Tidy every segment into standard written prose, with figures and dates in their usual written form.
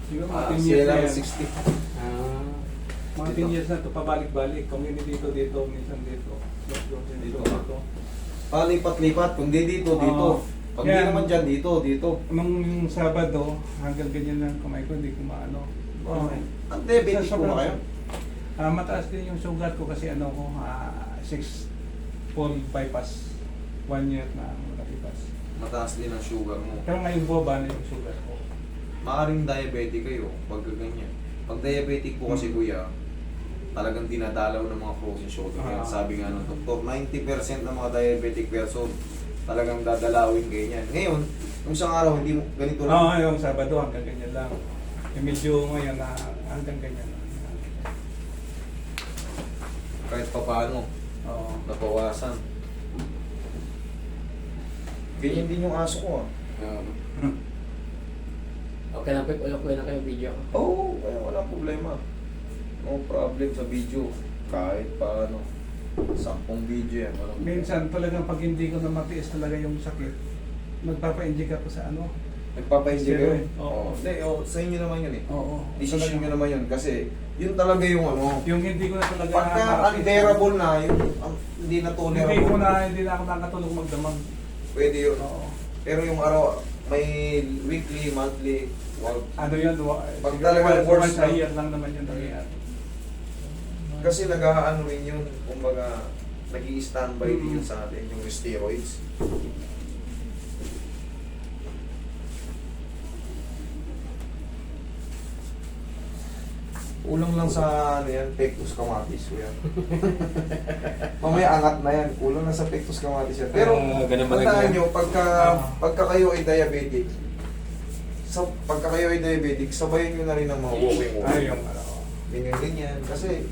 Siguro mga 10 years na yan. CLR60. Ah, Mga 10 years na ito, pabalik-balik. Community dito, minsan dito. Dito. Palipat-lipat. Kung di dito, dito. Oo. Pag di Yan. naman dyan, dito, dito. Nung Sabado, hanggang ganyan lang kamay ko, hindi ko maano. Oh. Ang diabetic Sa po ba sobrang- kayo? Mataas din yung sugat ko kasi ano ko, 6-fold bypass. 1 year na ang nalipas. Mataas din ang sugar mo. Pero ngayon baba na yung sugat ko. Maaring diabetic kayo pag ganyan. Pag diabetic po kasi kuya, talagang dinadalaw ng mga frozen shoulder. Kaya sabi nga ng doktor, 90% ng mga diabetic person talagang dadalawin ganyan. Ngayon, kung isang araw hindi mo ganito lang. Oo, yung Sabado hanggang ganyan lang. Yung medyo ngayon na hanggang ganyan lang. Kahit pa paano, Oo. nabawasan. Ganyan din yung aso ko ah. okay lang po, okay na kayo video ko. Oo, kaya walang problema. No problem sa video. Kahit paano. 10 video yan. Walang Minsan talagang pag hindi ko na matiis talaga yung sakit, magpapa-inject ako sa ano. nagpapa-inject kayo? Steroid. Oo. Hindi, sa inyo naman yun eh. Oo. Decision nyo naman yun kasi yun talaga yung ano. Yung hindi ko na talaga Pagka unbearable na, yung hindi na tolerable. hindi na ako nakatulog magdamag. Pwede yun. Oo. Pero yung araw, may weekly, monthly, wag. Ano yun? Pag talagang worse once a na. year lang naman yung nangyayari. Kasi nag-aano rin yun, kumbaga, nag-i-standby din yun sa atin, yung steroids. Kulang lang sa ano yan, pectus carotis yan. Mamaya angat na yan, kulang lang sa pectus carotis yan. Pero ganun ba tandaan lang nyo, pagka kayo ay diabetic, pagka kayo ay diabetic, sabayan nyo na rin ang mga walking Ay, yung ano. ganyan. Kasi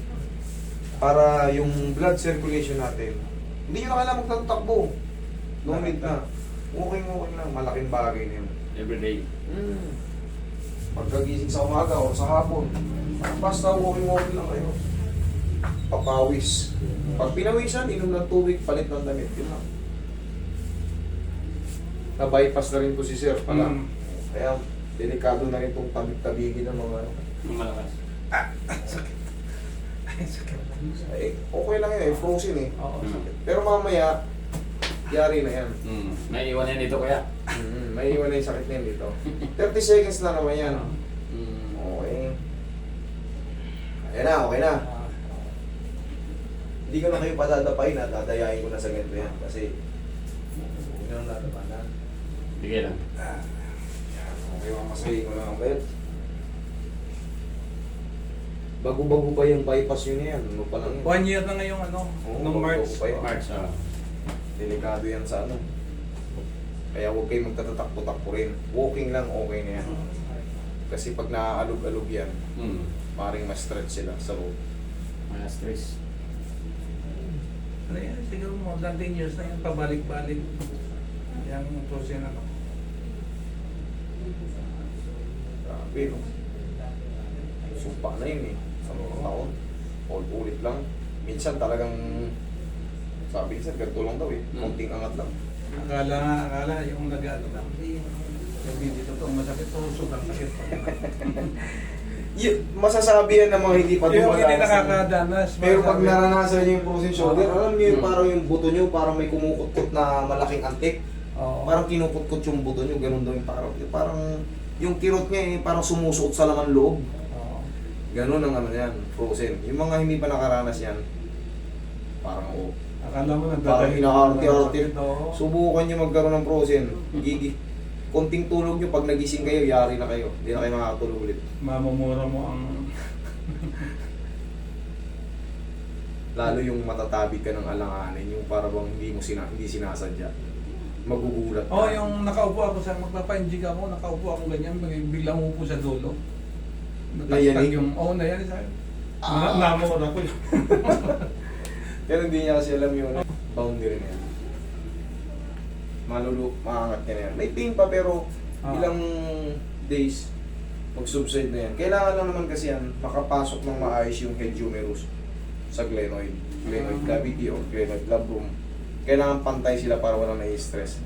para yung blood circulation natin, hindi nyo na kailangan magtatakbo. No need na. Walking lang, malaking bagay na yun. Everyday. Pagkagising sa umaga o sa hapon, basta walking lang kayo. Papawis. Pag pinawisan, inom ng tubig, palit ng damit. Yun lang. Na-bypass na rin po si Sir pala. Kaya delikado na rin itong tabig-tabigin ng mga ano. Yung malakas. Eh, okay lang yun eh, frozen eh. Oo. Pero mamaya, yari na yan. May iwan yan dito kaya. May iwan na yung sakit na yan dito. 30 seconds na naman yan. Okay. Ayan na, okay na. Hindi ko na kayo padadapain at dadayain ko na sa ganito yan. Kasi, hindi na natapanan. Bigay lang. Okay, mamasahin ko lang ang belt. Bago-bago pa yung bypass yun yan. Ano pa lang yun. 1 year na ngayong ano, Oo, nung March. bago pa yun. March, Delikado yan sa ano. Kaya huwag kayong magtatatakbo-takbo rin. Walking lang, okay na yan. Kasi pag naaalog-alog yan, maring ma-stretch sila sa loob. Mga stress. Ano yan, siguro more than 10 years na yung pabalik-balik. Yung prosen ano. Grabe, no? Sumpa na yun eh. Sa mga taon. Ulit lang. Minsan talagang, sabi niya, ganito lang daw eh. Konting angat lang. Akala yung nag-ano lang. Hindi dito masakit to, sobrang sakit pa. Masasabi yan ng mga hindi pa Yung hindi dumadanas. nakakadanas. Pero pag masabi. naranasan niyo yung frozen shoulder, alam niyo yung parang yung buto niyo, parang may kumukutkot na malaking antik. Oo. Parang kinukutkot yung buto niyo, ganun daw yung parang yung kirot niya eh, parang sumusuot sa laman loob. Oo. Ganun ang ano yan, frozen. Yung mga hindi pa nakaranas yan, parang Akala mo parang inaarte-arte. Oo. Subukan nyo magkaroon ng frozen. Konting tulog nyo, pag nagising kayo, yari na kayo. Hindi na kayo makakatulog ulit. Mamumura mo ang... Lalo yung matatabi ka ng alanganin, yung para bang hindi sinasadya. Magugulat ka. Oh, yung nakaupo ako sa magpapa-injig ako, nakaupo ako ganyan, biglang upo sa dulo. Nayanig? Yung, nayanig sa akin. Namura ko yun. Pero hindi niya kasi alam yun. Boundary na yan. Maangat ka na yan. May pain pa pero ilang days mag-subside na yan. Kailangan lang naman kasi yan makapasok ng maayos yung head humerus sa glenoid. Glenoid cavity o glenoid labrum. Kailangan pantay sila para walang nai-stress.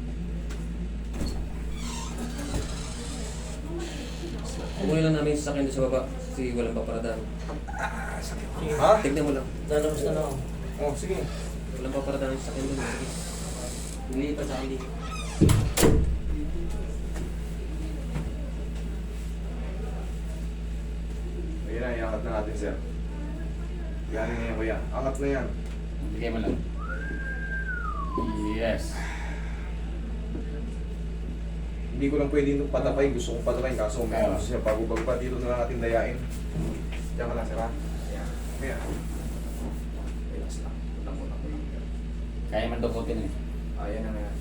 Kukunin lang namin yung sasakyan doon sa baba kasi walang paparadaan. Sakit. Ha? Tignan mo lang. Lalabas na lang ako. Oh, sige. Walang paparadaan yung sasakyan doon. Sige. Nilipat sa akin dito. Ayun na, iangat na natin, sir. Galing na yan, kuya. Angat na yan. Bigay mo lang. Yes. Hindi ko lang pwede itong patapay. Gusto kong patapay. Kaso may ano siya. Pagubag pa dito na lang natin dayain. Diyan ka lang, sir, ha? Ayan. Kaya. Relax lang. Kulang. Kaya man dukutin eh. Ayan na nga.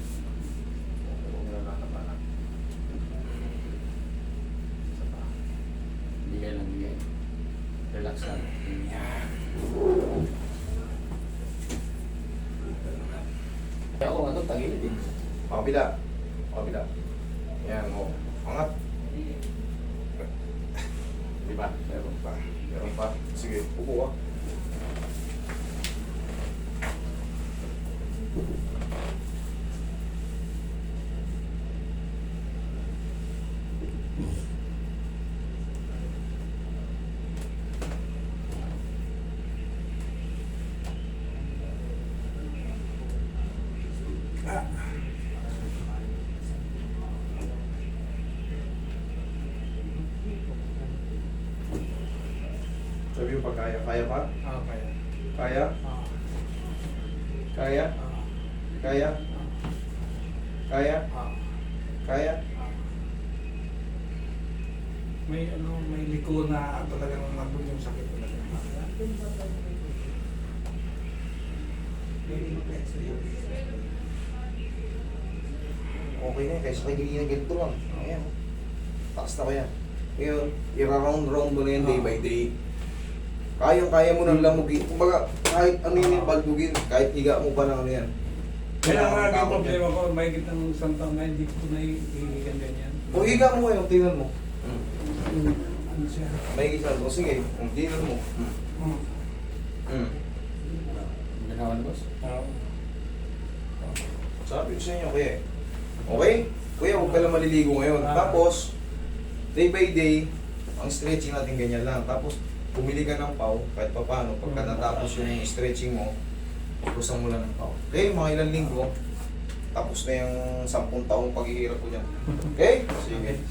Huwag mo na natapalan. Isa pa. Bigay lang, bigay. Relax lang. Yan. Kaya ako nga ito, tagilid eh. Pakabila. Pakabila. Ayan, o. Angat. Di ba? Meron pa. Meron pa. Sige, upo, ah. Sabi mo pa kaya. Kaya pa? Okay. Kaya? Kaya? Kaya? Kaya? Kaya? May ano, may liko na talagang nandun yung sakit talaga. Okay na yun, kaysa kayo ganyan ganito lang. Ayan. Taas na kaya. Ngayon, ira-round-round mo na yan day by day. Kayang-kaya mo nang lamugin. Kumbaga, kahit ano yun yung baldugin, kahit higa mo pa ng ano yan. Kaya nga Kailangan yung takot problema yan. ko, may kitang isang taon na hindi ko na hihigan ganyan. O higa mo ngayon, tingnan mo. Ano siya? May isa. O sige, tingnan mo. Ganawan, boss? Sabi ko sa inyo, kuya. Okay? Kuya, huwag ka lang maliligo ngayon. Tapos, day by day, ang stretching natin ganyan lang. Tapos, pumili ka ng pau, kahit pa paano, pagka natapos yung stretching mo, pusan mo lang ng pau. Okay, mga ilang linggo, tapos na yung 10 taong paghihirap ko dyan. Okay? Sige.